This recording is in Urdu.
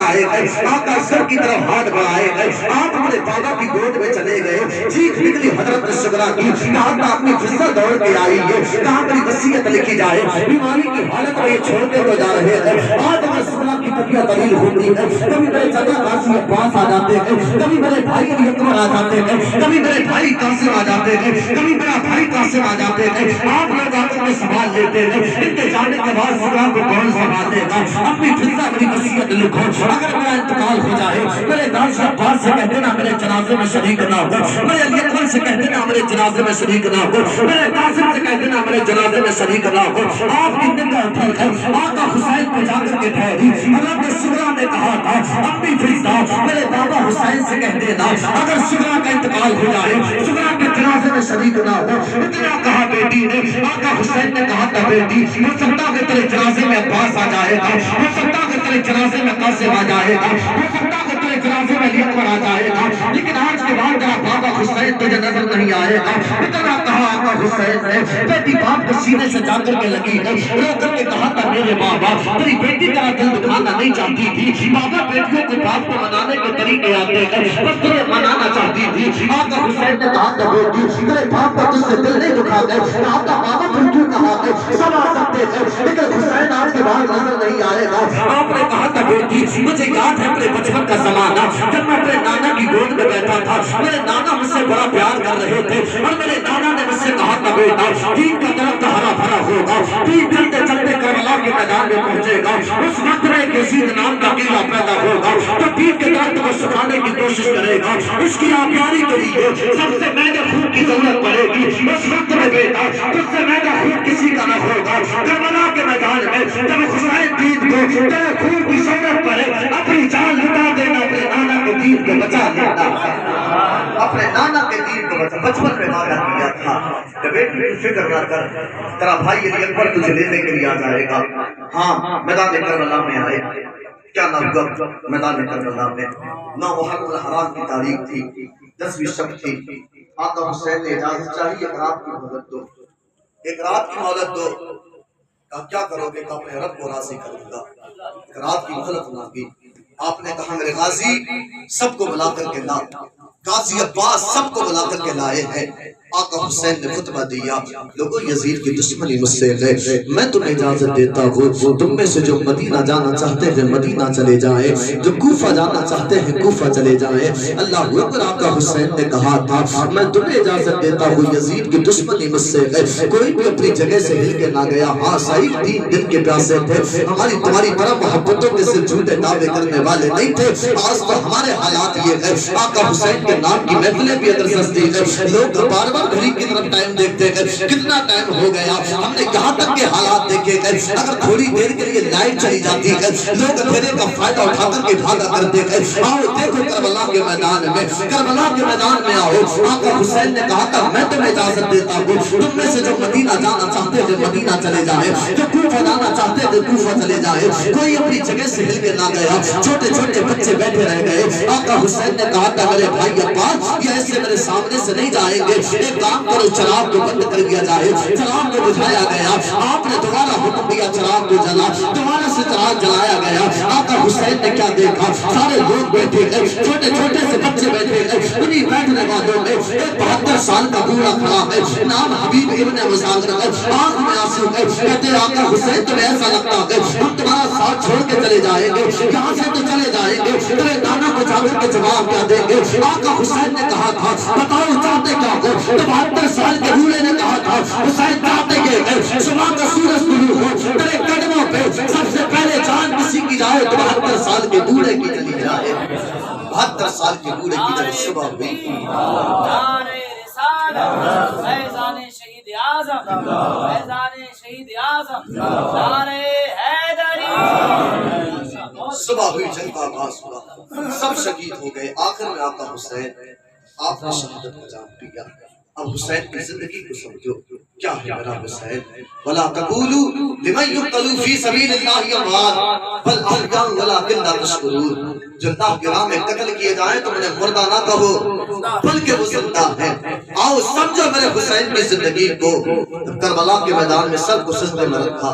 آئے گئے، آقا سر کی طرف ہاتھ بڑھائے گئے، آپ اپنے بابا کی گود میں چلے گئے، چیخ نکلی حضرت شگرا کی، کہا کہ اپنی فضل دوڑ کے آئی ہے، کہاں میری وصیت لکھی جائے، بیماری کی حالت میں یہ چھوڑتے تو جا رہے ہیں، آج اگر شگرا کی طبیعت دلیل ہوتی ہے، کبھی میرے چچا قاسم عباس آ جاتے ہیں، کبھی میرے بھائی علی اکبر آ جاتے ہیں، کبھی میرے بھائی قاسم آ جاتے ہیں، کبھی میرا بھائی قاسم آ جاتے ہیں، آپ لوگ آ کر کے سوال لیتے ہیں، ان کے جانے کے بعد شگرا کو کون سنبھال دے گا؟ اپنی فضل بڑی وصیت لکھو، اگر میرا انتقال ہو جائے، میرے داش عباس سے کہتے نا میرے جنازے میں شریک نہ ہو، میرے علی اکبر سے کہتے نا میرے جنازے میں شریک نہ ہو، میرے قاسم سے کہتے نا میرے جنازے میں شریک نہ ہو، آپ کی نگاہ ٹھیک ہے، آقا حسین کو جا کر کے ٹھہری، حضرت شگرا نے کہا تھا اپنی فضل میرے بابا حسین سے کہہ دینا اگر شگرا کا انتقال ہو جائے، شگرا کے جنازے میں شریک نہ ہو، اتنا کہا بیٹی نے، آقا حسین نے کہا تھا بیٹی ہو سکتا ہے تیرے جنازے میں عباس آ جائے گا، ہو سکتا ہے تیرے جنازے میں قاسم آ جائے گا، ہو سکتا ہے تیرے جنازے میں علی اکبر آ جائے گا، لیکن آج کے بعد تیرا بابا حسین تجھے نظر نہیں آئے گا۔ اتنا کہا آقا حسین نے، بیٹی باپ کے سینے سے جا کر کے لگی ہے، رو کر کے کہا تھا میرے بابا تیری بیٹی تیرا دل دکھانا نہیں چاہتی تھی، بابا بیٹیوں کو باپ کو منانے کے طریقے آتے ہیں، بس تجھے منانا چاہتی تھی۔ آقا حسین نے کہا تھا بیٹی تیرے باپ کا تجھ سے دل نہیں دکھا گئے، آقا بابا پھر کیوں کہا گئے، سب آ سکتے ہیں لیکن حسین آج کے بعد نظر نہیں آئے گا۔ آپ نے کہا تھا بیٹی مجھے یاد ہے اپنے بچپن کا زمانہ، جب میں اپنے نانا کی گود میں بیٹھا تھا، میرے نانا مجھ سے بڑا پیار کر رہے تھے اور میرے نانا نے مجھ سے کہا تھا بیٹا دین کا درخت ہرا بھرا ہوگا، دین چلتے چلتے کربلا کے میدان میں پہنچے گا، اس وقت میں ایک یزید نام کا قلعہ پیدا ہوگا تو دین کے درخت کو سکھانے کی کوشش کرے گا، اس کی آبیاری کے لیے سب سے مہنگے خون کی ضرورت پڑے گی، اس وقت میں بیٹا تجھ سے مہنگا خون کسی کا نہ ہوگا۔ کربلا کے میدان میں جب حسین دین کو تیرے خون کی ضرورت پڑے اپنی جان لٹا دینا، اپنے نانا کے دین کو بچا لینا، اپنے نانا کے دین کو بچا۔ بچپن میں وعدہ کیا تھا کہ بیٹی فکر نہ کر، تیرا بھائی علی اکبر تجھے لینے کے لیے آ جائے گا۔ ہاں میدان کربلا میں آئے، کیا نہ ہوا میدان کربلا میں 9 محرم الحرام کی تاریخ تھی، 10ویں شب تھی۔ آقا حسین نے اجازت چاہی ایک رات کی مہلت دو، ایک رات کی مہلت دو۔ کہا کیا کرو گے؟ کہ اپنے رب کو راضی کروں گا، ایک رات کی مہلت مانگی۔ آپ نے کہا میرے غازی سب کو بلا کر کے لا، غازی عباس سب کو بلا کر کے لائے ہیں۔ آقا حسین نے خطبہ دیا، لوگوں یزید کی دشمنی مجھ سے ہے، میں تمہیں اجازت دیتا ہوں تم میں سے جو مدینہ جانا چاہتے ہیں مدینہ چلے جائیں، جو کوفہ جانا چاہتے ہیں کوفہ چلے جائیں۔ اللہ اکبر۔ آقا حسین نے کہا تھا میں تمہیں اجازت دیتا ہوں یزید کی دشمنی مجھ سے ہے، کوئی بھی اپنی جگہ سے ہل کے نہ گیا۔ ہاں صحیح 3 دن کے پیاسے تھے، ہماری تمہاری بڑا محبتوں کے صرف جھوٹے دعوے کرنے والے نہیں تھے۔ آج تو ہمارے حالات یہ ہے، آقا حسین کے نام کی محفلیں بھی اگر سستی ہے، لوگ بار بار گھڑی کی طرف ٹائم دیکھتے ہیں کتنا ٹائم ہو گیا، ہم نے یہاں تک کے حالات دیکھے گئے، اگر تھوڑی دیر کے لیے لائٹ چلی جاتی ہے لوگ اندھیرے کا فائدہ اٹھا کر کے بھاگا کرتے ہیں۔ آؤ دیکھو کربلا کے میدان میں، کربلا کے میدان میں آؤ۔ آقا حسین نے کہا تھا میں تمہیں اجازت دیتا ہوں تم میں سے جو مدینہ جانا چاہتے ہیں مدینہ چلے جائیں، جو کوفہ جانا چاہتے ہیں کوفہ چلے جائیں۔ کوئی اپنی جگہ سے ہل کے نہ گیا، چھوٹے چھوٹے بچے بیٹھے رہ گئے۔ آقا حسین نے کہا تھا میرے بھائی عباس یہ ایسے میرے سامنے سے نہیں جائیں گے، ایک کام کرو چراغ کو بند کر دیا جائے۔ چراغ کو بجھایا گیا، آپ نے دوبارہ حکم دیا چراغ کو جلا، دوبارہ سے چراغ جلایا گیا۔ آقا حسین نے کیا دیکھا، سارے لوگ بیٹھے ہیں، چھوٹے چھوٹے سے بچے بیٹھے ہیں، انہیں بیٹھنے والوں میں ایک 72 سال کا بوڑھا کھڑا ہے، نام حبیب ابن مزاغر ہے، آنکھ میں آنسو ہے، کہتے ہیں آقا حسین تمہیں ایسا لگتا ہے ہم تمہارا ساتھ چھوڑ کے چلے جائیں گے، یہاں سے تو چلے جائیں گے، تیرے نانا کو جا کر کے جواب کیا دیں گے؟ آقا حسین نے کہا تھا بتاؤ چاہتے کیا ہو؟ 72 سال کے بوڑھے نے کہا تھا حسین چاہتے یہ ہے صبح کا سورج طلوع ہو تیرے قدموں پہ سب سے پہلے جان کسی کی جائے، 72 سال کے بوڑھے کی چلی جائے، 72 سال کے بوڑھے کی جب صبح ہوئی۔ فیضان شہید اعظم، فیضان شہید اعظم، نعرہ حیدری۔ صبح ہوئی، جنگ کا آغاز ہوا، سب شہید ہو گئے۔ آخر میں آقا حسین آپ نے شہادت کا جام پیا۔ اب حسین کی زندگی کو سمجھو، کیا ہے میرا حسین؟ وَلَا تَقُولُوا لِمَنْ يُقْتَلُ فِي سَبِيلِ اللَّهِ أَمْوَاتٌ بَلْ أَحْيَاءٌ وَلَٰكِنْ لَا تَشْعُرُونَ۔ جو اللہ کی راہ میں قتل کیے جائیں تو انہیں مردہ نہ کہو بلکہ وہ زندہ ہیں۔ آؤ سمجھو میرے حسین کی زندگی کو۔ کربلا کے میدان میں سر کو سجدے میں رکھا،